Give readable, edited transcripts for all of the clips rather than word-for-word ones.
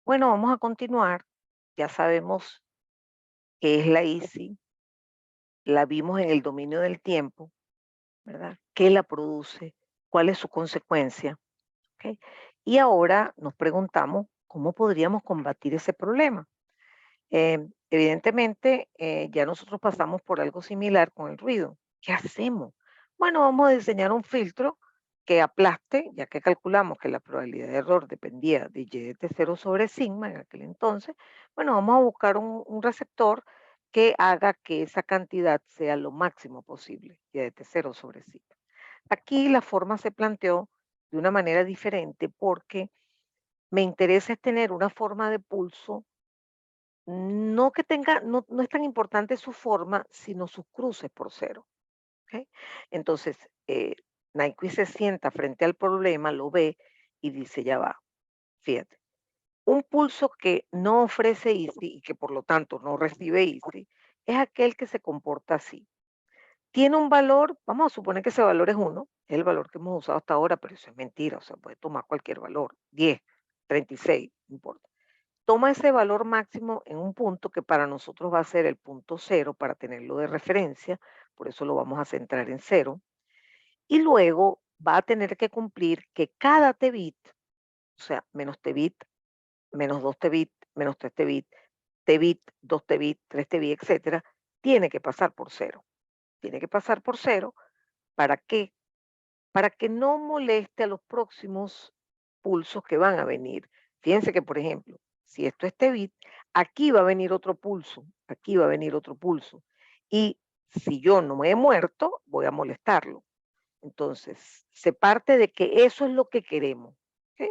Bueno, vamos a continuar. Ya sabemos qué es la ISI, la vimos en el dominio del tiempo, ¿verdad? ¿Qué la produce? ¿Cuál es su consecuencia? ¿Ok? Y ahora nos preguntamos cómo podríamos combatir ese problema. Evidentemente, ya nosotros pasamos por algo similar con el ruido. ¿Qué hacemos? Bueno, vamos a diseñar un filtro que aplaste, ya que calculamos que la probabilidad de error dependía de y de cero sobre sigma en aquel entonces. Bueno, vamos a buscar un receptor que haga que esa cantidad sea lo máximo posible, y de cero sobre sigma. Aquí la forma se planteó de una manera diferente porque me interesa es tener una forma de pulso no que tenga, no es tan importante su forma, sino sus cruces por cero, ¿ok? Entonces, Nyquist se sienta frente al problema, lo ve y dice, ya va, fíjate, un pulso que no ofrece ISI y que por lo tanto no recibe ISI es aquel que se comporta así. Tiene un valor, vamos a suponer que ese valor es uno, es el valor que hemos usado hasta ahora, pero eso es mentira, o sea, puede tomar cualquier valor, 10, 36, no importa. Toma ese valor máximo en un punto que para nosotros va a ser el punto cero para tenerlo de referencia, por eso lo vamos a centrar en cero, y luego va a tener que cumplir que cada t bit, o sea, menos t bit, menos 2 t bit, menos 3 t bit, 2 t bit, 3 t bit, etcétera, tiene que pasar por cero. Tiene que pasar por cero. ¿Para qué? Para que no moleste a los próximos pulsos que van a venir. Fíjense que, por ejemplo, si esto es Tebit, aquí va a venir otro pulso, aquí va a venir otro pulso. Y si yo no me he muerto, voy a molestarlo. Entonces, se parte de que eso es lo que queremos. ¿Ok?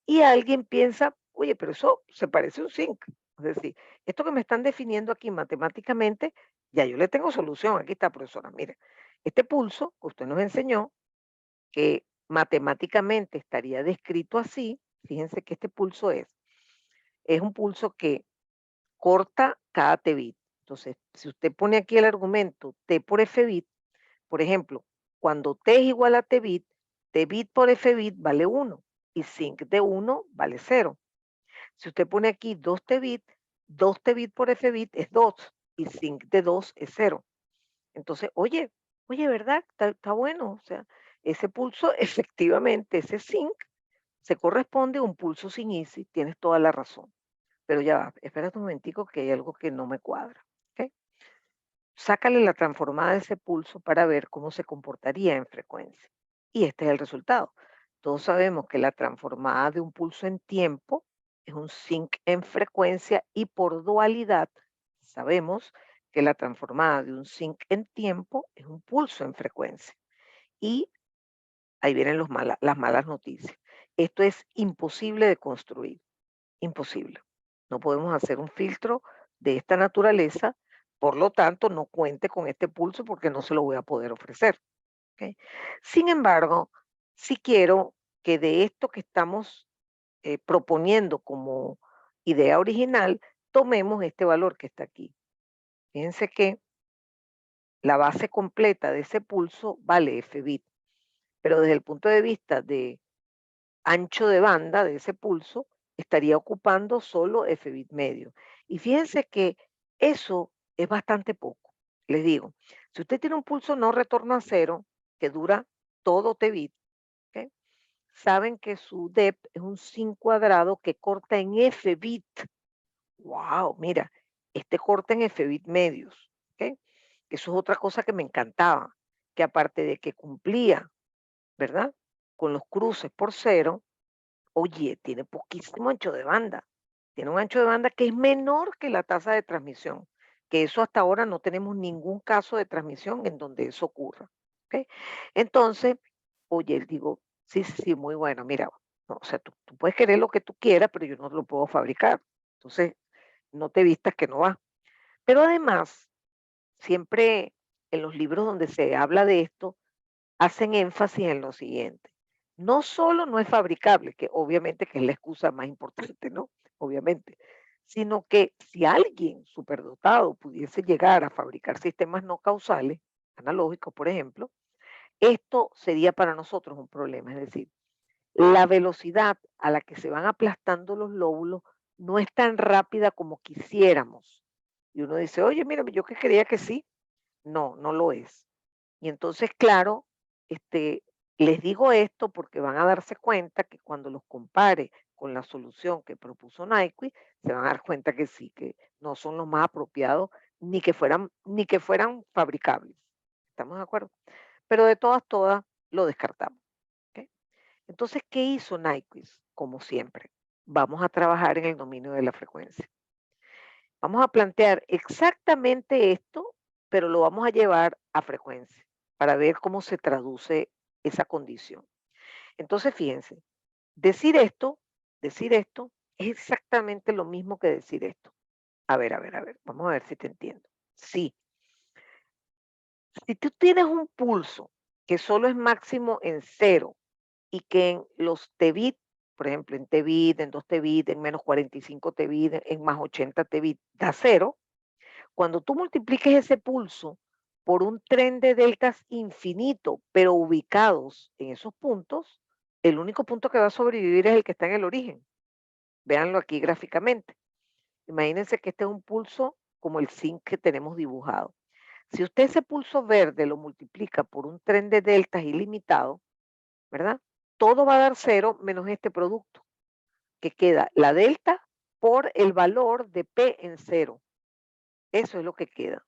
Y alguien piensa, oye, pero eso se parece a un zinc. Es decir, esto que me están definiendo aquí matemáticamente, ya yo le tengo solución. Aquí está, profesora. Mire, este pulso que usted nos enseñó, que matemáticamente estaría descrito así, fíjense que este pulso es un pulso que corta cada t bit. Entonces, si usted pone aquí el argumento t por f bit, por ejemplo, cuando t es igual a t bit por f bit vale uno y sinc de uno vale cero. Si usted pone aquí 2 t bit, 2 t bit por f bit es 2 y sinc de 2 es cero. Entonces, oye, ¿verdad? Está bueno. O sea, ese pulso, efectivamente, ese zinc se corresponde a un pulso sin ISI, tienes toda la razón. Pero ya va, espérate un momentico que hay algo que no me cuadra. ¿Ok? Sácale la transformada de ese pulso para ver cómo se comportaría en frecuencia. Y este es el resultado. Todos sabemos que la transformada de un pulso en tiempo es un sinc en frecuencia y por dualidad sabemos que la transformada de un sinc en tiempo es un pulso en frecuencia. Y ahí vienen las malas noticias. Esto es imposible de construir, imposible. No podemos hacer un filtro de esta naturaleza, por lo tanto, no cuente con este pulso porque no se lo voy a poder ofrecer. ¿Ok? Sin embargo, si quiero que de esto que estamos proponiendo como idea original, tomemos este valor que está aquí. Fíjense que la base completa de ese pulso vale f bit, pero desde el punto de vista de ancho de banda de ese pulso estaría ocupando solo f bit medio. Y fíjense que eso es bastante poco. Les digo, si usted tiene un pulso no retorno a cero que dura todo t bit, ¿ok? Saben que su dep es un sin cuadrado que corta en f bit. Wow, mira, este corta en f bit medios, ¿ok? Eso es otra cosa que me encantaba, que aparte de que cumplía, ¿verdad? Con los cruces por cero, oye, tiene poquísimo ancho de banda. Tiene un ancho de banda que es menor que la tasa de transmisión, que eso hasta ahora no tenemos ningún caso de transmisión en donde eso ocurra. ¿Ok? Entonces, oye, digo, sí, sí, sí, muy bueno, mira, no, o sea, tú puedes querer lo que tú quieras, pero yo no lo puedo fabricar. Entonces, no te vistas que no va. Pero además, siempre en los libros donde se habla de esto, hacen énfasis en lo siguiente. No solo no es fabricable, que obviamente que es la excusa más importante, ¿no? Obviamente, sino que si alguien superdotado pudiese llegar a fabricar sistemas no causales, analógicos, por ejemplo, esto sería para nosotros un problema. Es decir, la velocidad a la que se van aplastando los lóbulos no es tan rápida como quisiéramos. Y uno dice, oye, mira, yo que creía que sí. No, no lo es. Y entonces, claro, este, les digo esto porque van a darse cuenta que cuando los compare con la solución que propuso Nike, se van a dar cuenta que sí, que no son los más apropiados, ni que fueran fabricables. ¿Estamos de acuerdo? Pero de todas, lo descartamos. ¿Ok? Entonces, ¿qué hizo Nike? Como siempre, vamos a trabajar en el dominio de la frecuencia. Vamos a plantear exactamente esto, pero lo vamos a llevar a frecuencia para ver cómo se traduce esa condición. Entonces, fíjense, decir esto es exactamente lo mismo que decir esto. A ver, vamos a ver si te entiendo. Sí, si tú tienes un pulso que solo es máximo en cero y que en los Tebit, por ejemplo, en Tebit, en 2 Tebit, en menos 45 Tebit, en más 80 Tebit, da cero. Cuando tú multipliques ese pulso por un tren de deltas infinito, pero ubicados en esos puntos, el único punto que va a sobrevivir es el que está en el origen. Véanlo aquí gráficamente. Imagínense que este es un pulso como el zinc que tenemos dibujado. Si usted ese pulso verde lo multiplica por un tren de deltas ilimitado, ¿verdad? Todo va a dar cero menos este producto, que queda la delta por el valor de P en cero. Eso es lo que queda.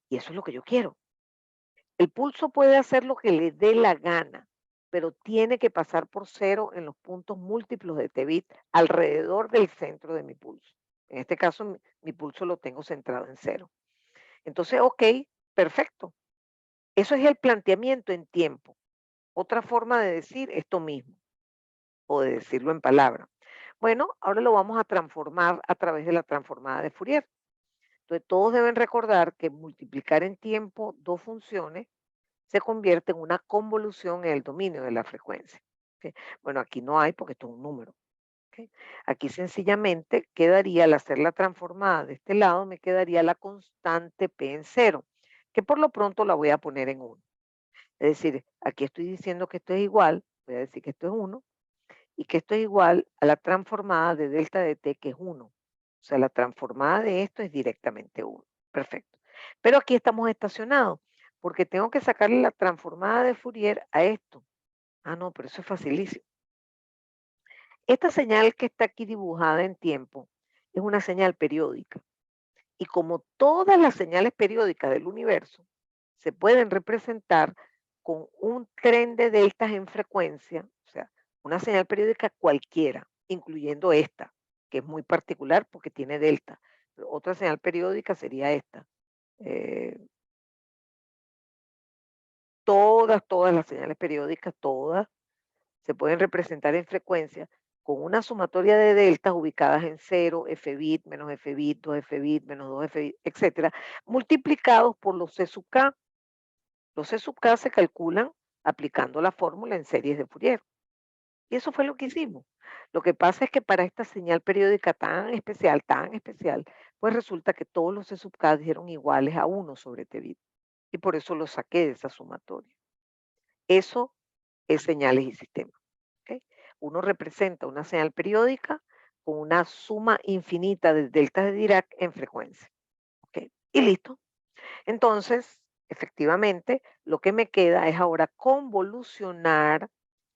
Y eso es lo que yo quiero. El pulso puede hacer lo que le dé la gana, pero tiene que pasar por cero en los puntos múltiplos de Tebit alrededor del centro de mi pulso. En este caso, mi pulso lo tengo centrado en cero. Entonces, ok, perfecto. Eso es el planteamiento en tiempo. Otra forma de decir esto mismo o de decirlo en palabras. Bueno, ahora lo vamos a transformar a través de la transformada de Fourier. Entonces, todos deben recordar que multiplicar en tiempo dos funciones se convierte en una convolución en el dominio de la frecuencia. ¿Ok? Bueno, aquí no hay porque esto es un número. ¿Ok? Aquí sencillamente quedaría, al hacer la transformada de este lado, me quedaría la constante P en cero, que por lo pronto la voy a poner en 1. Es decir, aquí estoy diciendo que esto es igual, voy a decir que esto es 1, y que esto es igual a la transformada de delta de t, que es 1. O sea, la transformada de esto es directamente 1. Perfecto. Pero aquí estamos estacionados, porque tengo que sacarle la transformada de Fourier a esto. Ah, no, pero eso es facilísimo. Esta señal que está aquí dibujada en tiempo es una señal periódica. Y como todas las señales periódicas del universo se pueden representar con un tren de deltas en frecuencia, o sea, una señal periódica cualquiera, incluyendo esta, que es muy particular porque tiene delta. Pero otra señal periódica sería esta. Eh, todas las señales periódicas, todas, se pueden representar en frecuencia con una sumatoria de deltas ubicadas en cero, f bit, menos f bit, 2 f bit, menos 2 f bit, etcétera, multiplicados por los C sub k. Los C sub k se calculan aplicando la fórmula en series de Fourier. Y eso fue lo que hicimos. Lo que pasa es que para esta señal periódica tan especial, pues resulta que todos los C sub k dieron iguales a 1 sobre T bit. Y por eso lo saqué de esa sumatoria. Eso es señales y sistemas. ¿Ok? Uno representa una señal periódica con una suma infinita de deltas de Dirac en frecuencia. ¿Ok? Y listo. Entonces, efectivamente, lo que me queda es ahora convolucionar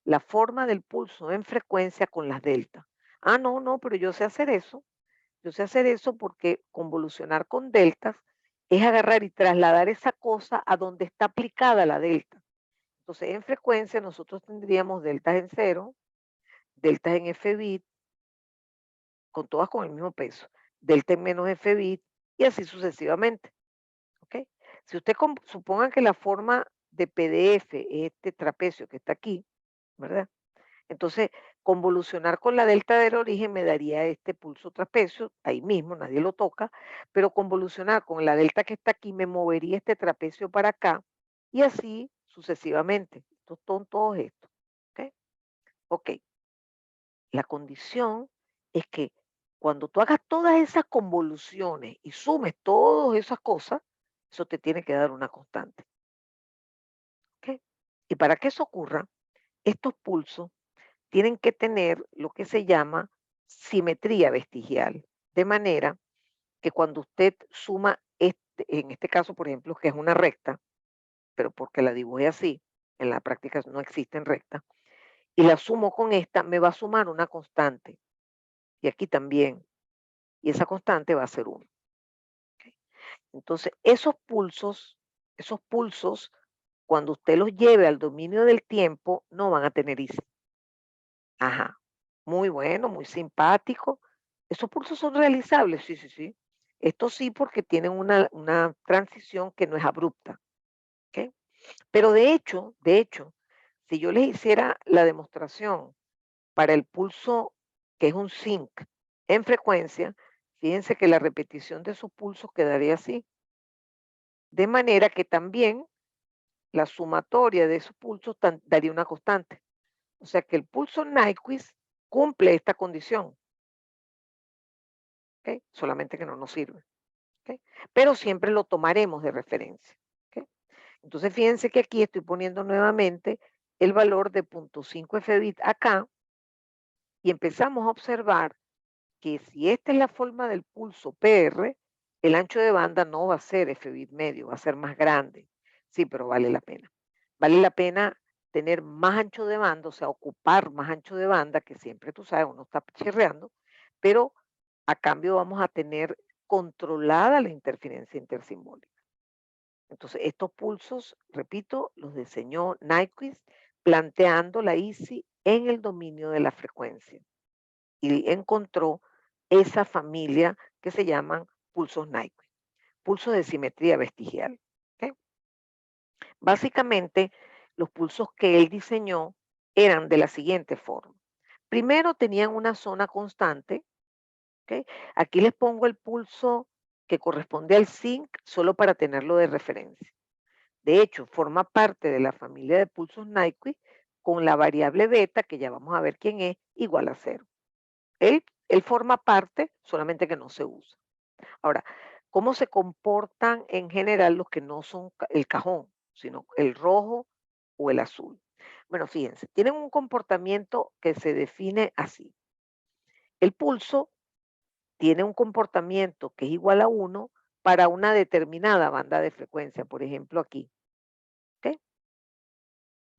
la forma del pulso en frecuencia con las deltas. Ah, no, no, pero yo sé hacer eso. Yo sé hacer eso porque convolucionar con deltas es agarrar y trasladar esa cosa a donde está aplicada la delta. Entonces, en frecuencia nosotros tendríamos deltas en cero, deltas en f bit, con todas con el mismo peso, delta en menos f bit y así sucesivamente. ¿Ok? Si usted suponga que la forma de PDF es este trapecio que está aquí, ¿verdad? Entonces, convolucionar con la delta del origen me daría este pulso trapecio, ahí mismo, nadie lo toca, pero convolucionar con la delta que está aquí me movería este trapecio para acá y así sucesivamente. Estos son todos estos. ¿Ok? Ok. La condición es que cuando tú hagas todas esas convoluciones y sumes todas esas cosas, eso te tiene que dar una constante. ¿Ok? Y para que eso ocurra, estos pulsos tienen que tener lo que se llama simetría vestigial, de manera que cuando usted suma, en este caso, por ejemplo, que es una recta, pero porque la dibujé así, en la práctica no existen rectas, y la sumo con esta, me va a sumar una constante, y aquí también, y esa constante va a ser 1. Entonces, esos pulsos, cuando usted los lleve al dominio del tiempo, no van a tener IC. Ajá, muy bueno, muy simpático. ¿Esos pulsos son realizables? Sí, sí, sí. Esto sí, porque tienen una transición que no es abrupta, ¿ok? Pero de hecho, si yo les hiciera la demostración para el pulso, que es un zinc en frecuencia, fíjense que la repetición de esos pulsos quedaría así. De manera que también la sumatoria de esos pulsos daría una constante. O sea que el pulso Nyquist cumple esta condición, ¿ok? Solamente que no nos sirve, ¿ok? Pero siempre lo tomaremos de referencia, ¿ok? Entonces fíjense que aquí estoy poniendo nuevamente el valor de 0.5 Fbit acá y empezamos a observar que si esta es la forma del pulso PR, el ancho de banda no va a ser Fbit medio, va a ser más grande. Sí, pero vale la pena. Vale la pena tener más ancho de banda, o sea, ocupar más ancho de banda, que siempre tú sabes, uno está chirreando, pero a cambio vamos a tener controlada la interferencia intersimbólica. Entonces, estos pulsos, repito, los diseñó Nyquist planteando la ICI en el dominio de la frecuencia y encontró esa familia que se llaman pulsos Nyquist, pulsos de simetría vestigial. ¿Ok? Básicamente, los pulsos que él diseñó eran de la siguiente forma. Primero tenían una zona constante. ¿Ok? Aquí les pongo el pulso que corresponde al zinc solo para tenerlo de referencia. De hecho, forma parte de la familia de pulsos Nyquist con la variable beta, que ya vamos a ver quién es, igual a 0. Él forma parte, solamente que no se usa. Ahora, ¿cómo se comportan en general los que no son el cajón, sino el rojo o el azul? Bueno, fíjense, tienen un comportamiento que se define así. El pulso tiene un comportamiento que es igual a 1 para una determinada banda de frecuencia, por ejemplo aquí. ¿Ok?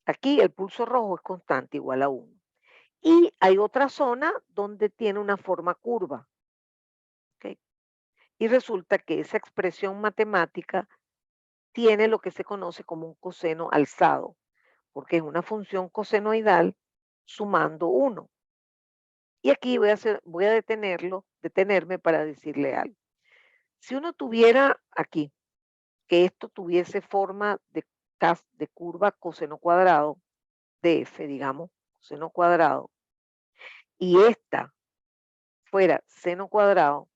Aquí el pulso rojo es constante, igual a 1. Y hay otra zona donde tiene una forma curva. ¿Ok? Y resulta que esa expresión matemática tiene lo que se conoce como un coseno alzado, porque es una función cosenoidal sumando 1. Y aquí voy a detenerme para decirle algo. Si uno tuviera aquí, que esto tuviese forma de curva coseno cuadrado, de f, digamos, coseno cuadrado, y esta fuera seno cuadrado,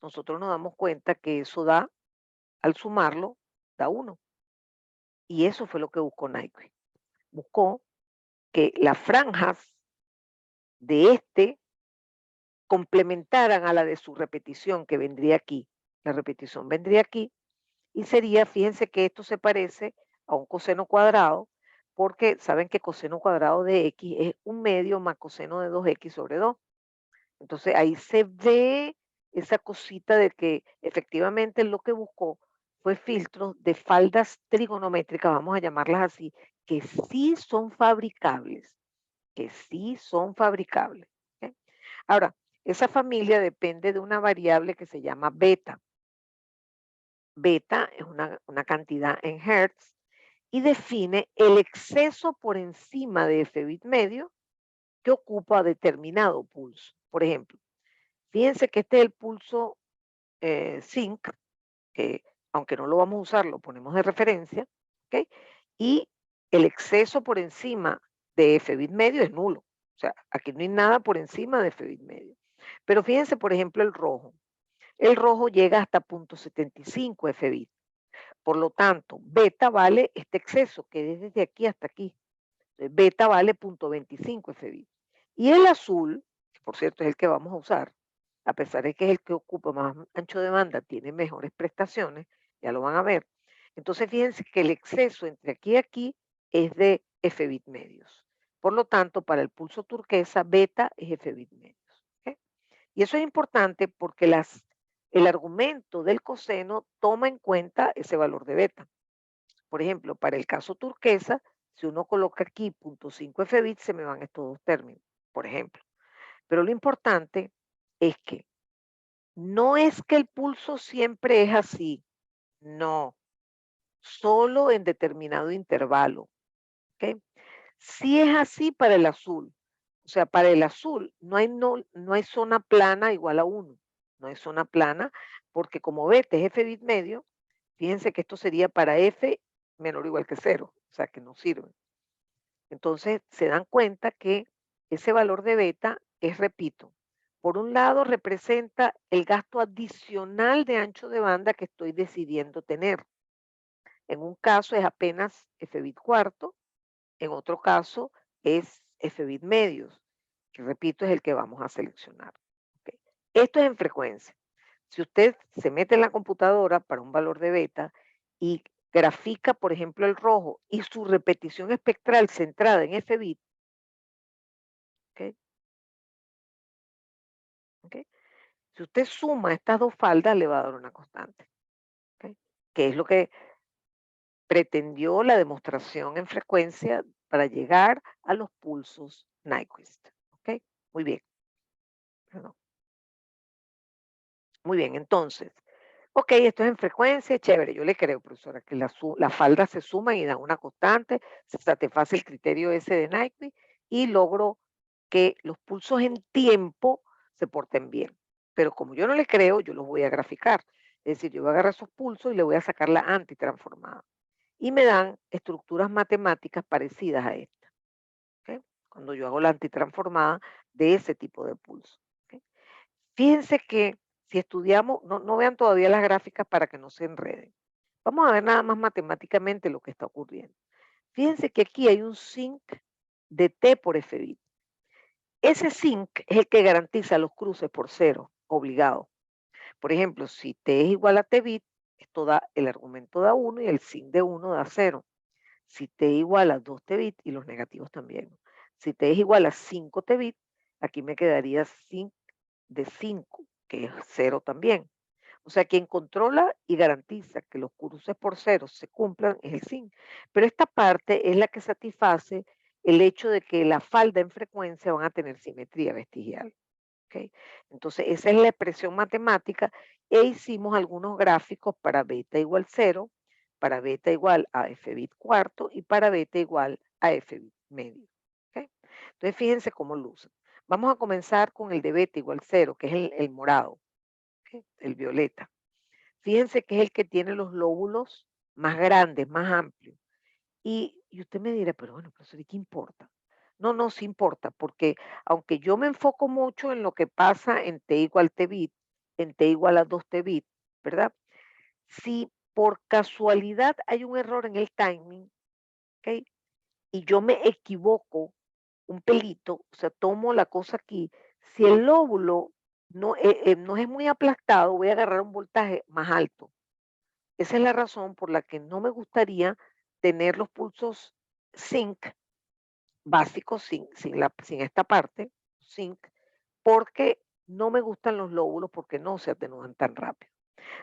nosotros nos damos cuenta que eso da, al sumarlo, da 1. Y eso fue lo que buscó Nike. Buscó que las franjas de este complementaran a la de su repetición, que vendría aquí. La repetición vendría aquí y sería, fíjense que esto se parece a un coseno cuadrado, porque saben que coseno cuadrado de x es 1/2 más coseno de 2x sobre 2. Entonces ahí se ve esa cosita de que efectivamente lo que buscó fue filtros de faldas trigonométricas, vamos a llamarlas así, que sí son fabricables, que sí son fabricables. ¿Ok? Ahora, esa familia depende de una variable que se llama beta. Beta es una cantidad en hertz y define el exceso por encima de ese bit medio que ocupa determinado pulso. Por ejemplo, fíjense que este es el pulso zinc, que aunque no lo vamos a usar, lo ponemos de referencia, ¿ok? Y el exceso por encima de F bit medio es nulo. O sea, aquí no hay nada por encima de F bit medio. Pero fíjense, por ejemplo, el rojo. El rojo llega hasta 0.75 F bit. Por lo tanto, beta vale este exceso, que es desde aquí hasta aquí. Entonces, beta vale 0.25 F bit. Y el azul, que por cierto es el que vamos a usar, a pesar de que es el que ocupa más ancho de banda, tiene mejores prestaciones, ya lo van a ver. Entonces, fíjense que el exceso entre aquí y aquí es de F bit medios. Por lo tanto, para el pulso turquesa, beta es F bit medios. Y eso es importante porque el argumento del coseno toma en cuenta ese valor de beta. Por ejemplo, para el caso turquesa, si uno coloca aquí 0.5 Fbit, se me van estos dos términos, por ejemplo. Pero lo importante es que no es que el pulso siempre es así, no, solo en determinado intervalo. ¿Ok? Sí es así para el azul. O sea, para el azul no hay zona plana igual a 1. No hay zona plana porque como beta es F bit medio, fíjense que esto sería para F menor o igual que 0, o sea que no sirve. Entonces se dan cuenta que ese valor de beta es, repito, por un lado representa el gasto adicional de ancho de banda que estoy decidiendo tener. En un caso es apenas F bit cuarto, en otro caso es F bit medios, que repito es el que vamos a seleccionar. ¿Ok? Esto es en frecuencia. Si usted se mete en la computadora para un valor de beta y grafica, por ejemplo, el rojo y su repetición espectral centrada en F bit, ¿ok? ¿Ok? Si usted suma estas dos faldas, le va a dar una constante, ¿ok? Que es lo que pretendió la demostración en frecuencia para llegar a los pulsos Nyquist. ¿Ok? Muy bien. Perdón. Muy bien, entonces, ok, esto es en frecuencia, chévere, yo le creo, profesora, que las faldas se suman y dan una constante, se satisface el criterio ese de Nyquist y logro que los pulsos en tiempo se porten bien. Pero como yo no le creo, yo los voy a graficar. Es decir, yo voy a agarrar esos pulsos y le voy a sacar la antitransformada. Y me dan estructuras matemáticas parecidas a esta. ¿Ok? Cuando yo hago la antitransformada de ese tipo de pulso. ¿Ok? Fíjense que si estudiamos, no vean todavía las gráficas para que no se enreden. Vamos a ver nada más matemáticamente lo que está ocurriendo. Fíjense que aquí hay un zinc de T por F bit. Ese zinc es el que garantiza los cruces por cero, obligado. Por ejemplo, si T es igual a T bit, esto da, el argumento da 1 y el zinc de 1 da 0. Si T igual a 2 T bit y los negativos también. Si T es igual a 5 T bit, aquí me quedaría zinc de 5, que es 0 también. O sea, quien controla y garantiza que los cruces por cero se cumplan es el zinc. Pero esta parte es la que satisface el hecho de que la falda en frecuencia van a tener simetría vestigial. ¿Ok? Entonces, esa es la expresión matemática e hicimos algunos gráficos para beta igual 0, para beta igual a f bit cuarto y para beta igual a f bit medio. ¿Ok? Entonces, fíjense cómo lucen. Vamos a comenzar con el de beta igual 0, que es el morado, ¿ok? El violeta. Fíjense que es el que tiene los lóbulos más grandes, más amplios. Y usted me dirá, pero bueno, profesor, ¿y qué importa? No, no, sí importa, porque aunque yo me enfoco mucho en lo que pasa en T igual T bit, en T igual a 2 T bit, ¿verdad? Si por casualidad hay un error en el timing, ¿ok? Y yo me equivoco un pelito, o sea, tomo la cosa aquí, si el lóbulo no es muy aplastado, voy a agarrar un voltaje más alto. Esa es la razón por la que no me gustaría tener los pulsos zinc básicos sin esta parte, zinc, porque no me gustan los lóbulos porque no se atenúan tan rápido.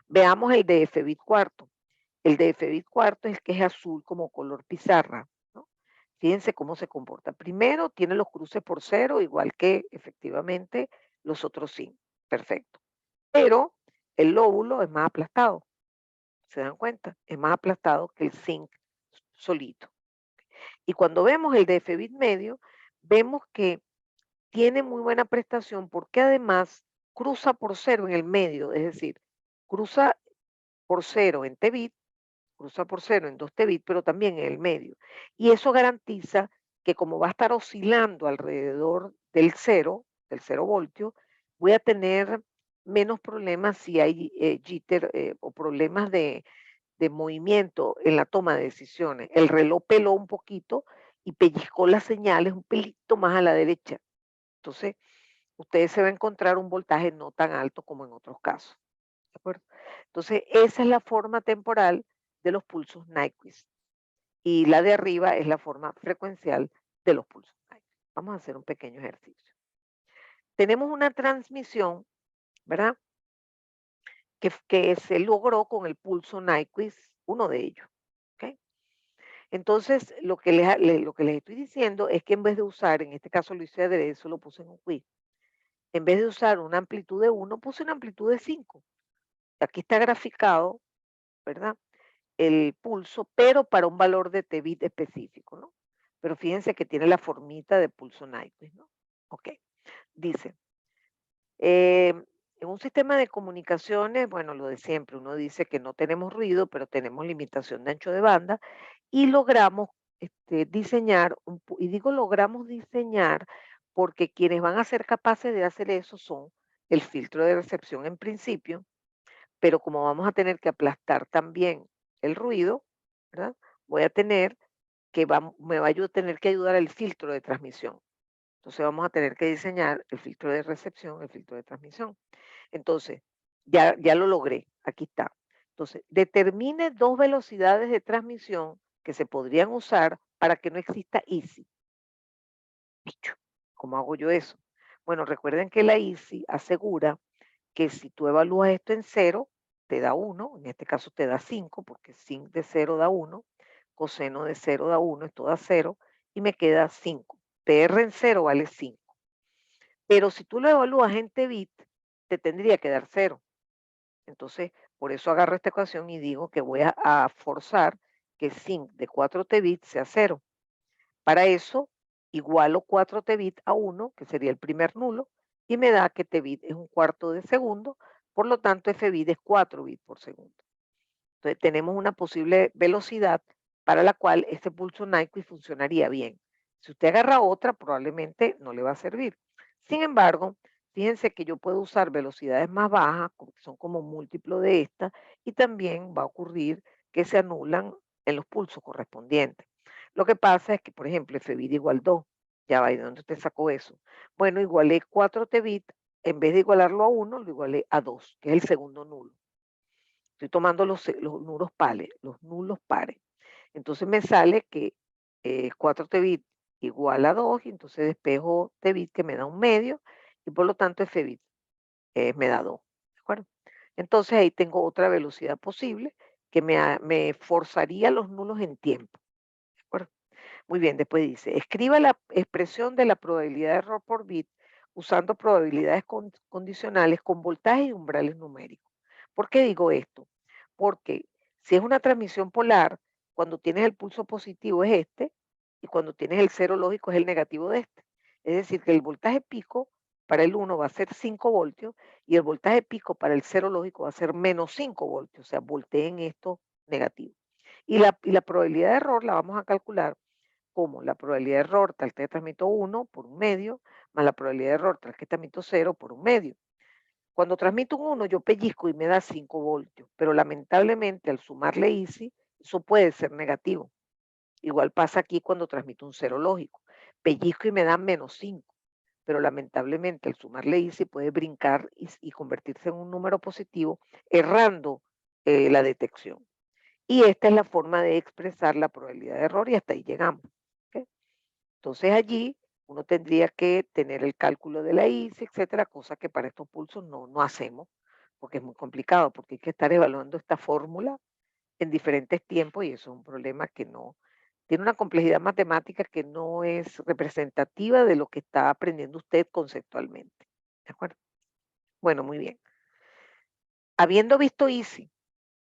Veamos el de F bit cuarto. El de F bit cuarto es el que es azul como color pizarra, ¿no? Fíjense cómo se comporta. Primero tiene los cruces por cero, igual que efectivamente los otros zinc. Perfecto. Pero el lóbulo es más aplastado. ¿Se dan cuenta? Es más aplastado que el zinc solito. Y cuando vemos el de F-bit medio, vemos que tiene muy buena prestación porque además cruza por cero en el medio, es decir, cruza por cero en T-bit, cruza por cero en 2 T-bit, pero también en el medio. Y eso garantiza que como va a estar oscilando alrededor del cero voltio, voy a tener menos problemas si hay jitter o problemas de movimiento en la toma de decisiones. El reloj peló un poquito y pellizcó las señales un pelito más a la derecha. Entonces, ustedes se va a encontrar un voltaje no tan alto como en otros casos. ¿De acuerdo? Entonces, esa es la forma temporal de los pulsos Nyquist. Y la de arriba es la forma frecuencial de los pulsos Nyquist. Vamos a hacer un pequeño ejercicio. tenemos una transmisión, ¿verdad? Que se logró con el pulso Nyquist, uno de ellos. ¿Ok? Entonces, lo que les estoy diciendo es que en vez de usar, en este caso lo hice adrede, eso lo puse en un quiz, en vez de usar una amplitud de 1, puse una amplitud de 5. Aquí está graficado, ¿verdad? El pulso, pero para un valor de T-bit específico, ¿no? Pero fíjense que tiene la formita de pulso Nyquist, ¿no? Ok, dice, en un sistema de comunicaciones, bueno, lo de siempre, uno dice que no tenemos ruido, pero tenemos limitación de ancho de banda y logramos diseñar, y digo logramos diseñar porque quienes van a ser capaces de hacer eso son el filtro de recepción en principio, pero como vamos a tener que aplastar también el ruido, ¿verdad? Voy a tener me va a tener que ayudar el filtro de transmisión. Entonces vamos a tener que diseñar el filtro de recepción, el filtro de transmisión. Entonces, ya lo logré, aquí está. Entonces, determine dos velocidades de transmisión que se podrían usar para que no exista ISI. Bicho, ¿cómo hago yo eso? Bueno, recuerden que la ISI asegura que si tú evalúas esto en cero, te da 1, en este caso te da 5, porque sin de cero da 1, coseno de cero da 1, esto da 0, y me queda 5. PR en cero vale 5. Pero si tú lo evalúas en T-bit, te tendría que dar 0. Entonces, por eso agarro esta ecuación y digo que voy a forzar que sin de 4 T-bit sea 0. Para eso, igualo 4 T-bit a 1, que sería el primer nulo, y me da que T-bit es un cuarto de segundo, por lo tanto F-bit es 4 bits por segundo. Entonces tenemos una posible velocidad para la cual este pulso Nyquist funcionaría bien. Si usted agarra otra, probablemente no le va a servir. Sin embargo, fíjense que yo puedo usar velocidades más bajas, que son como múltiplo de esta, y también va a ocurrir que se anulan en los pulsos correspondientes. Lo que pasa es que, por ejemplo, F-bit igual 2. Ya va, ¿y de dónde usted sacó eso? Bueno, igualé 4 T-bit, en vez de igualarlo a 1, lo igualé a 2, que es el segundo nulo. Estoy tomando los nulos pares. Entonces me sale que 4 Tbit igual a 2, y entonces despejo Tbit que me da un medio, y por lo tanto Fbit me da 2. ¿De acuerdo? Entonces ahí tengo otra velocidad posible que me forzaría los nulos en tiempo. ¿De acuerdo? Muy bien, después dice, escriba la expresión de la probabilidad de error por bit usando probabilidades condicionales con voltaje y umbrales numéricos. ¿Por qué digo esto? Porque si es una transmisión polar, cuando tienes el pulso positivo es este, y cuando tienes el cero lógico es el negativo de este. Es decir, que el voltaje pico para el 1 va a ser 5 voltios y el voltaje pico para el cero lógico va a ser menos 5 voltios, o sea, volteen esto negativo. Y la probabilidad de error la vamos a calcular como la probabilidad de error tal que transmito 1 por un medio, más la probabilidad de error tal que transmito 0 por un medio. Cuando transmito un 1, yo pellizco y me da 5 voltios, pero lamentablemente al sumarle ISI, eso puede ser negativo. Igual pasa aquí cuando transmito un cero lógico. Pellizco y me da menos 5, pero lamentablemente al sumarle ISI puede brincar y convertirse en un número positivo, errando la detección. Y esta es la forma de expresar la probabilidad de error y hasta ahí llegamos. ¿Ok? Entonces allí uno tendría que tener el cálculo de la ISI, etcétera, cosa que para estos pulsos no hacemos, porque es muy complicado, porque hay que estar evaluando esta fórmula en diferentes tiempos y eso es un problema que no, tiene una complejidad matemática que no es representativa de lo que está aprendiendo usted conceptualmente. ¿De acuerdo? Bueno, muy bien. Habiendo visto ISI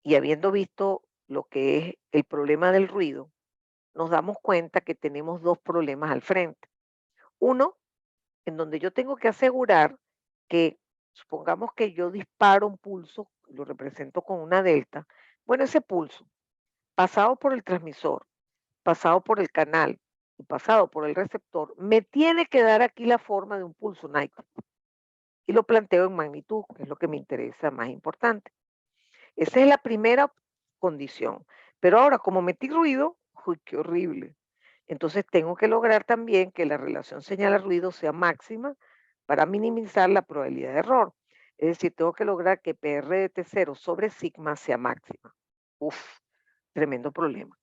y habiendo visto lo que es el problema del ruido, nos damos cuenta que tenemos dos problemas al frente. Uno, en donde yo tengo que asegurar que, supongamos que yo disparo un pulso, lo represento con una delta, bueno, ese pulso, pasado por el transmisor, pasado por el canal y pasado por el receptor, me tiene que dar aquí la forma de un pulso Nyquist. Y lo planteo en magnitud, que es lo que me interesa más importante. Esa es la primera condición. Pero ahora, como metí ruido, ¡uy, qué horrible! Entonces tengo que lograr también que la relación señal-ruido sea máxima para minimizar la probabilidad de error. Es decir, tengo que lograr que PR de T0 sobre sigma sea máxima. Uf, tremendo problema.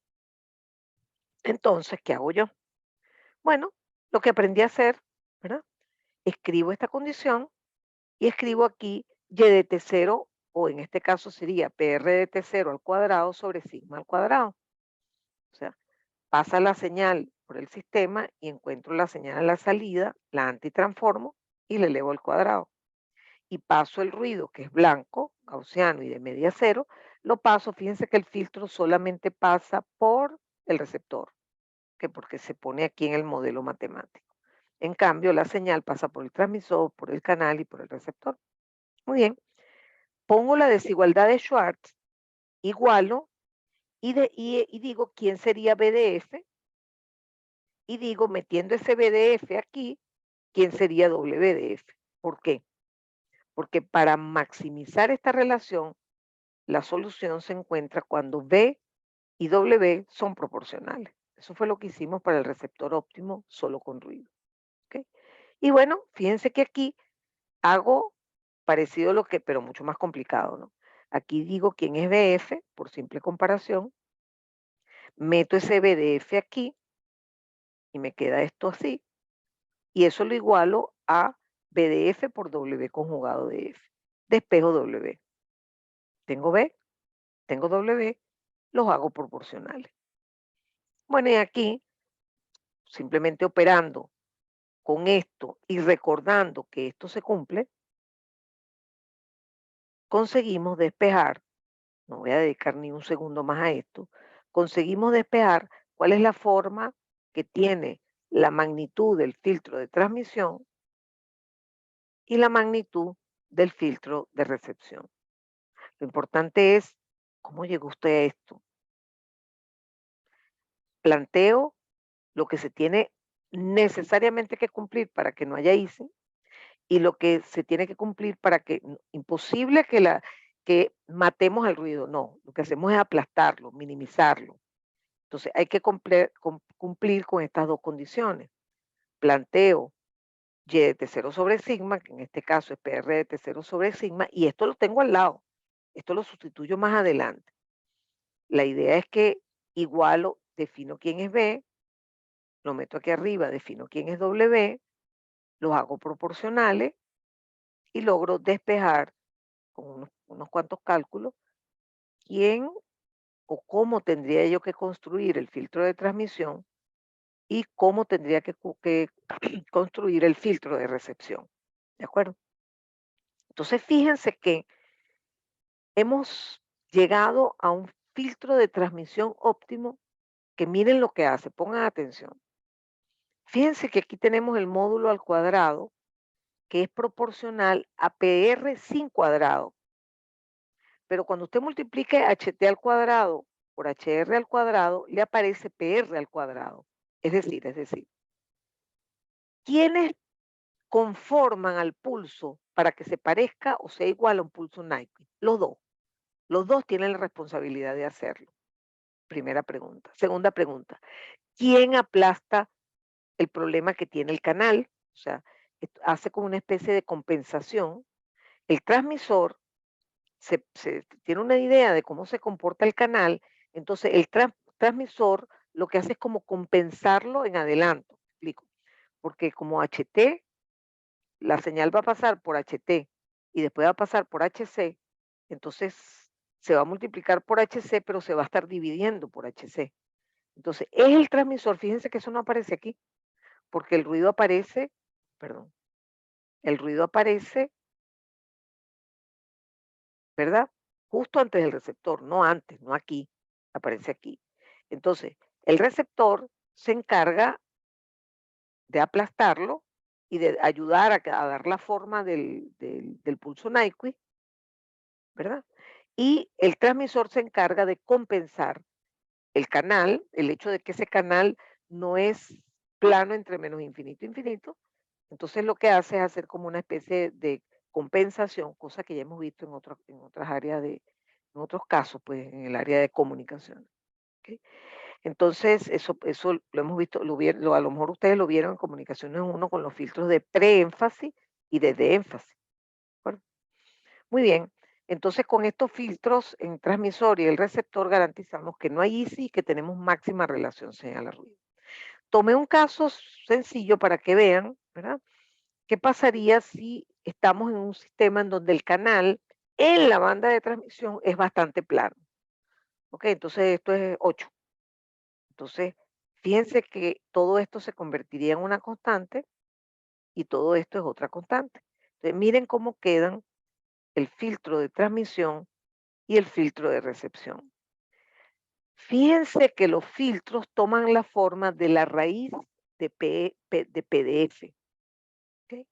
Entonces, ¿qué hago yo? Bueno, lo que aprendí a hacer, ¿verdad? escribo esta condición y escribo aquí y de T0, o en este caso sería PR de T0 al cuadrado sobre sigma al cuadrado. O sea, pasa la señal por el sistema y encuentro la señal a la salida, la antitransformo y le elevo al cuadrado. Y paso el ruido, que es blanco, gaussiano y de media cero, lo paso, fíjense que el filtro solamente pasa por el receptor, que porque se pone aquí en el modelo matemático. En cambio, la señal pasa por el transmisor, por el canal y por el receptor. Muy bien, pongo la desigualdad de Schwartz, igualo, y digo quién sería BDF, y digo, metiendo ese BDF aquí, quién sería WDF. ¿Por qué? Porque para maximizar esta relación, la solución se encuentra cuando B y W son proporcionales. Eso fue lo que hicimos para el receptor óptimo solo con ruido. ¿Ok? Y bueno, fíjense que aquí hago parecido a lo que, pero mucho más complicado, ¿no? Aquí digo quién es BF, por simple comparación, meto ese BDF aquí y me queda esto así, y eso lo igualo a BDF por W conjugado de F. Despejo W. Tengo B, tengo W, los hago proporcionales. Bueno, y aquí, simplemente operando con esto y recordando que esto se cumple, conseguimos despejar, no voy a dedicar ni un segundo más a esto, conseguimos despejar cuál es la forma que tiene la magnitud del filtro de transmisión y la magnitud del filtro de recepción. Lo importante es cómo llegó usted a esto. Planteo lo que se tiene necesariamente que cumplir para que no haya ICE y lo que se tiene que cumplir para que imposible que matemos al ruido, no, lo que hacemos es aplastarlo, minimizarlo. Entonces hay que cumplir con estas dos condiciones. Planteo y de T0 sobre sigma, que en este caso es PR de T0 sobre sigma, y esto lo tengo al lado. Esto lo sustituyo más adelante. La idea es que igualo, defino quién es B, lo meto aquí arriba, defino quién es W, los hago proporcionales y logro despejar con unos cuantos cálculos quién o cómo tendría yo que construir el filtro de transmisión y cómo tendría que construir el filtro de recepción. ¿De acuerdo? Entonces, fíjense que hemos llegado a un filtro de transmisión óptimo que miren lo que hace, pongan atención. Fíjense que aquí tenemos el módulo al cuadrado que es proporcional a PR sin cuadrado. Pero cuando usted multiplique HT al cuadrado por HR al cuadrado, le aparece PR al cuadrado. Es decir, ¿quiénes conforman al pulso para que se parezca o sea igual a un pulso Nike? Los dos. Los dos tienen la responsabilidad de hacerlo. Primera pregunta. Segunda pregunta, ¿quién aplasta el problema que tiene el canal? O sea, hace como una especie de compensación. El transmisor se tiene una idea de cómo se comporta el canal, entonces el transmisor lo que hace es como compensarlo en adelanto, ¿me explico? Porque como HT, la señal va a pasar por HT y después va a pasar por HC, entonces se va a multiplicar por HC, pero se va a estar dividiendo por HC. Entonces, es el transmisor, fíjense que eso no aparece aquí, porque el ruido aparece, perdón, el ruido aparece, ¿verdad? Justo antes del receptor, no antes, no aquí, aparece aquí. Entonces, el receptor se encarga de aplastarlo y de ayudar a dar la forma del pulso Nyquist, ¿verdad? Y el transmisor se encarga de compensar el canal, el hecho de que ese canal no es plano entre menos infinito e infinito. Entonces lo que hace es hacer como una especie de compensación, cosa que ya hemos visto en otras áreas en otros casos, pues en el área de comunicación. ¿Ok? Entonces, eso lo hemos visto, a lo mejor ustedes lo vieron en comunicaciones uno con los filtros de preénfasis y de dénfasis. ¿De acuerdo? Muy bien. Entonces, con estos filtros en transmisor y el receptor garantizamos que no hay ISI y que tenemos máxima relación señal a ruido. Tomé un caso sencillo para que vean, ¿verdad? ¿qué pasaría si estamos en un sistema en donde el canal en la banda de transmisión es bastante plano? Ok, entonces esto es 8. Entonces, fíjense que todo esto se convertiría en una constante y todo esto es otra constante. Entonces, miren cómo quedan el filtro de transmisión y el filtro de recepción. Fíjense que los filtros toman la forma de la raíz de PDF. ¿Ok?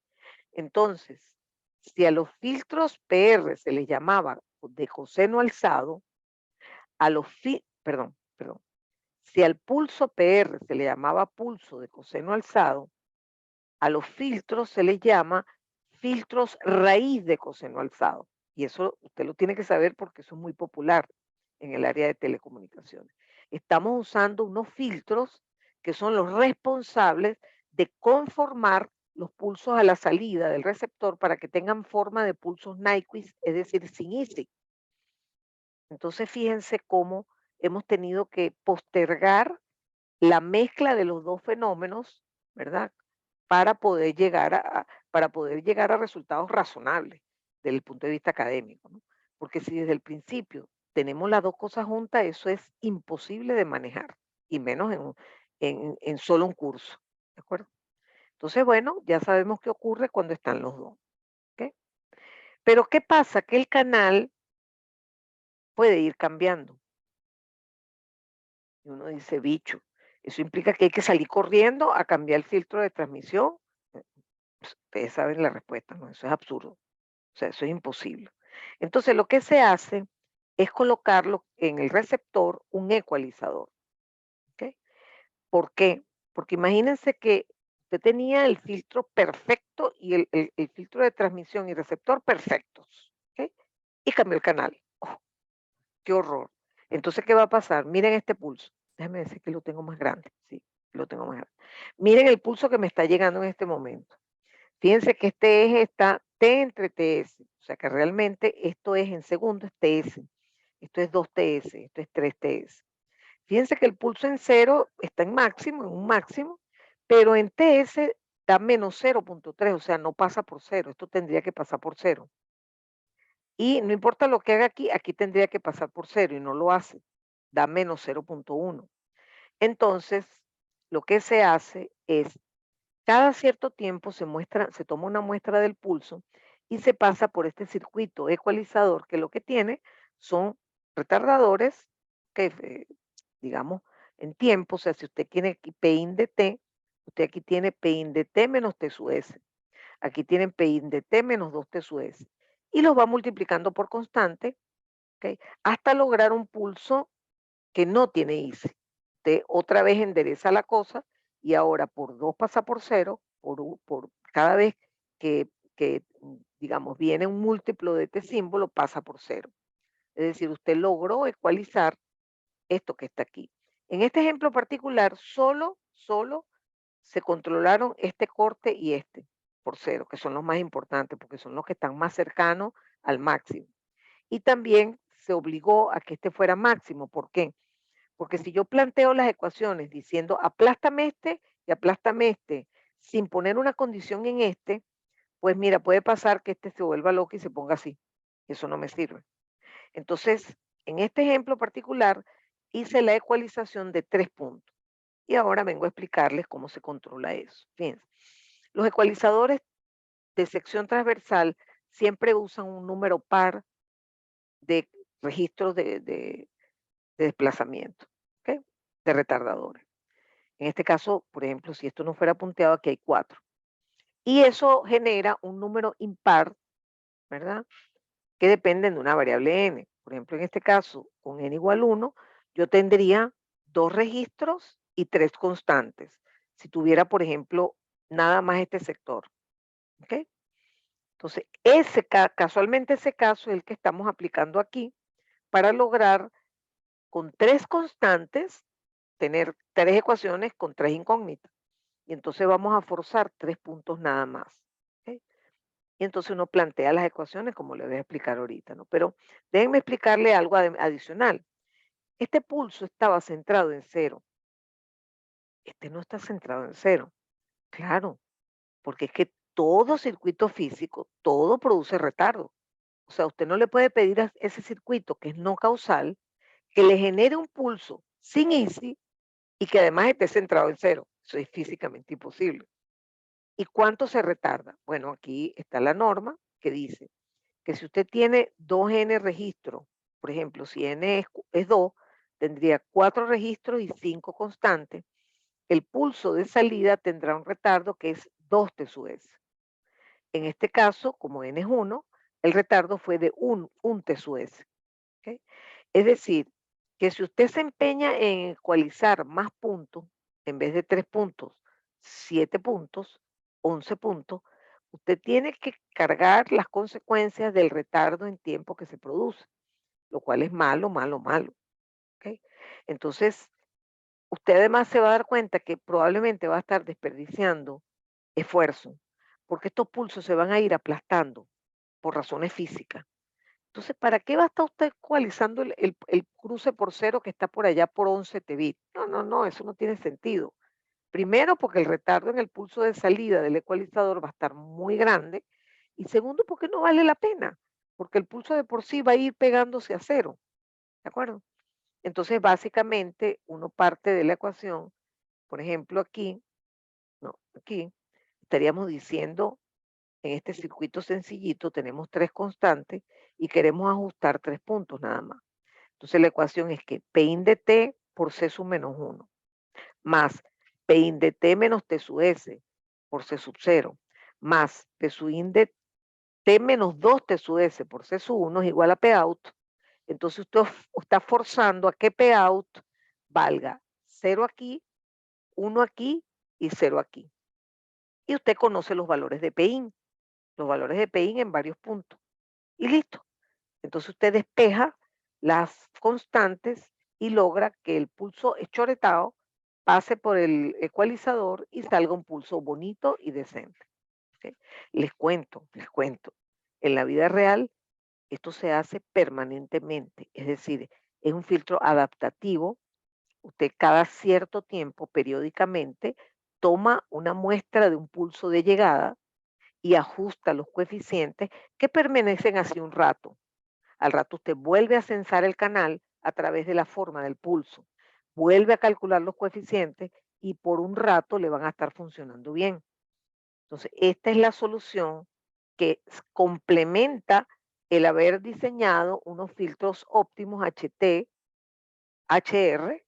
Entonces, si a los filtros PR se les llamaba de coseno alzado, a los perdón, si al pulso PR se le llamaba pulso de coseno alzado, a los filtros se les llama filtros raíz de coseno alzado. Y eso usted lo tiene que saber porque eso es muy popular en el área de telecomunicaciones. Estamos usando unos filtros que son los responsables de conformar los pulsos a la salida del receptor para que tengan forma de pulsos Nyquist, es decir, sin ISIC. Entonces, fíjense cómo hemos tenido que postergar la mezcla de los dos fenómenos, ¿verdad? Para poder llegar para poder llegar a resultados razonables desde el punto de vista académico, ¿no? Porque si desde el principio tenemos las dos cosas juntas, eso es imposible de manejar, y menos en solo un curso, ¿de acuerdo? Entonces, bueno, ya sabemos qué ocurre cuando están los dos, ¿ok? Pero ¿qué pasa? Que el canal puede ir cambiando. Y uno dice, bicho, eso implica que hay que salir corriendo a cambiar el filtro de transmisión. Ustedes saben la respuesta, ¿no? Eso es absurdo. O sea, eso es imposible. Entonces, lo que se hace es colocarlo en el receptor un ecualizador. ¿Ok? ¿Por qué? Porque imagínense que usted tenía el filtro perfecto y el filtro de transmisión y receptor perfectos. ¿Ok? Y cambió el canal. ¡Oh, qué horror! Entonces, ¿qué va a pasar? Miren este pulso. Déjenme decir que lo tengo más grande. Sí, lo tengo más grande. Miren el pulso que me está llegando en este momento. Fíjense que este eje está T entre TS, o sea que realmente esto es en segundos TS, esto es 2 TS, esto es 3 TS. Fíjense que el pulso en cero está en máximo, en un máximo, pero en TS da menos 0,3, o sea, no pasa por cero, esto tendría que pasar por cero. Y no importa lo que haga aquí, aquí tendría que pasar por cero y no lo hace, da menos 0,1. Entonces, lo que se hace es cada cierto tiempo se toma una muestra del pulso y se pasa por este circuito ecualizador que lo que tiene son retardadores que, digamos, en tiempo, o sea, si usted tiene aquí Pin de T, usted aquí tiene Pin de T menos T sub S, aquí tienen Pin de T menos 2 T sub S, y los va multiplicando por constante, ¿ok? Hasta lograr un pulso que no tiene ICE. Usted otra vez endereza la cosa y ahora por 2 pasa por cero, por cada vez que, digamos, viene un múltiplo de este símbolo, pasa por cero. Es decir, usted logró ecualizar esto que está aquí. En este ejemplo particular, solo se controlaron este corte y este por cero, que son los más importantes, porque son los que están más cercanos al máximo. Y también se obligó a que este fuera máximo. ¿Por qué? Porque si yo planteo las ecuaciones diciendo aplástame este y aplástame este, sin poner una condición en este, pues mira, puede pasar que este se vuelva loco y se ponga así. Eso no me sirve. Entonces, en este ejemplo particular, hice la ecualización de 3 puntos. Y ahora vengo a explicarles cómo se controla eso. Fíjense, los ecualizadores de sección transversal siempre usan un número par de registros de desplazamiento, ¿ok? De retardadores. En este caso, por ejemplo, si esto no fuera punteado, aquí hay 4. Y eso genera un número impar, ¿verdad? Que dependen de una variable n. Por ejemplo, en este caso, con n igual 1, yo tendría 2 registros y 3 constantes. Si tuviera, por ejemplo, nada más este sector. ¿Ok? Entonces, casualmente ese caso es el que estamos aplicando aquí para lograr con 3 constantes tener 3 ecuaciones con 3 incógnitas. Y entonces vamos a forzar 3 puntos nada más. ¿Ok? Y entonces uno plantea las ecuaciones como le voy a explicar ahorita, ¿no? Pero déjenme explicarle algo adicional. Este pulso estaba centrado en cero. Este no está centrado en cero. Claro, porque es que todo circuito físico, todo produce retardo. O sea, usted no le puede pedir a ese circuito que es no causal que le genere un pulso sin ICI y que además esté centrado en cero. Eso es físicamente imposible. ¿Y cuánto se retarda? Bueno, aquí está la norma que dice que si usted tiene 2N registros, por ejemplo, si N es 2, tendría 4 registros y 5 constantes. El pulso de salida tendrá un retardo que es 2 T sub S. En este caso, como N es 1, el retardo fue de un T sub S. ¿Ok? Es decir, que si usted se empeña en ecualizar más puntos, en vez de 3 puntos, 7 puntos, 11 puntos, usted tiene que cargar las consecuencias del retardo en tiempo que se produce, lo cual es malo, malo, malo. ¿Ok? Entonces, usted además se va a dar cuenta que probablemente va a estar desperdiciando esfuerzo, porque estos pulsos se van a ir aplastando por razones físicas. Entonces, ¿para qué va a estar usted ecualizando el cruce por cero que está por allá por 11 Tbit? No, no, no, eso no tiene sentido. Primero, porque el retardo en el pulso de salida del ecualizador va a estar muy grande. Y segundo, porque no vale la pena, porque el pulso de por sí va a ir pegándose a cero. ¿De acuerdo? Entonces, básicamente, uno parte de la ecuación, por ejemplo, aquí, no, aquí, estaríamos diciendo en este circuito sencillito tenemos 3 constantes y queremos ajustar 3 puntos nada más. Entonces la ecuación es que Pin de t por C sub menos 1 más Pin de t menos T sub S por C sub 0 más P sub in de t menos 2 T sub S por C sub 1 es igual a P out. Entonces usted está forzando a que P out valga 0 aquí, 1 aquí y 0 aquí. Y usted conoce los valores de Pin, los valores de Pin en varios puntos. Y listo. Entonces usted despeja las constantes y logra que el pulso choretado pase por el ecualizador y salga un pulso bonito y decente. ¿Ok? Les cuento, les cuento. En la vida real esto se hace permanentemente, es decir, es un filtro adaptativo. Usted cada cierto tiempo, periódicamente, toma una muestra de un pulso de llegada y ajusta los coeficientes que permanecen así un rato. Al rato usted vuelve a censar el canal a través de la forma del pulso, vuelve a calcular los coeficientes y por un rato le van a estar funcionando bien. Entonces, esta es la solución que complementa el haber diseñado unos filtros óptimos HT, HR,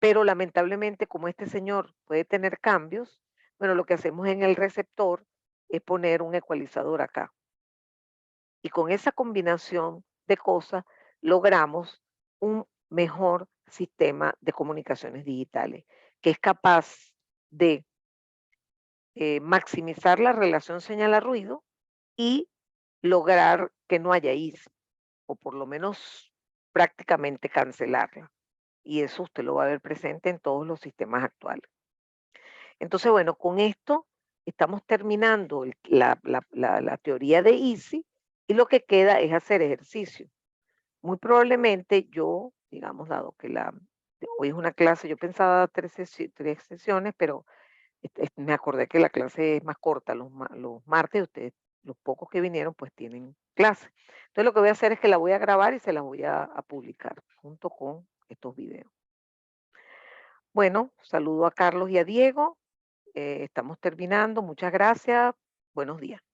pero lamentablemente como este señor puede tener cambios, bueno, lo que hacemos en el receptor es poner un ecualizador acá. Y con esa combinación de cosas logramos un mejor sistema de comunicaciones digitales, que es capaz de maximizar la relación señal-ruido y lograr que no haya IS, o por lo menos prácticamente cancelarla. Y eso usted lo va a ver presente en todos los sistemas actuales. Entonces, bueno, con esto estamos terminando la teoría de ISI y lo que queda es hacer ejercicio. Muy probablemente yo, digamos, dado que hoy es una clase, yo pensaba dar 3 sesiones, pero me acordé que la clase es más corta los martes, ustedes, los pocos que vinieron, pues tienen clase. Entonces lo que voy a hacer es que la voy a grabar y se la voy a publicar junto con estos videos. Bueno, saludo a Carlos y a Diego. Estamos terminando. Muchas gracias. Buenos días.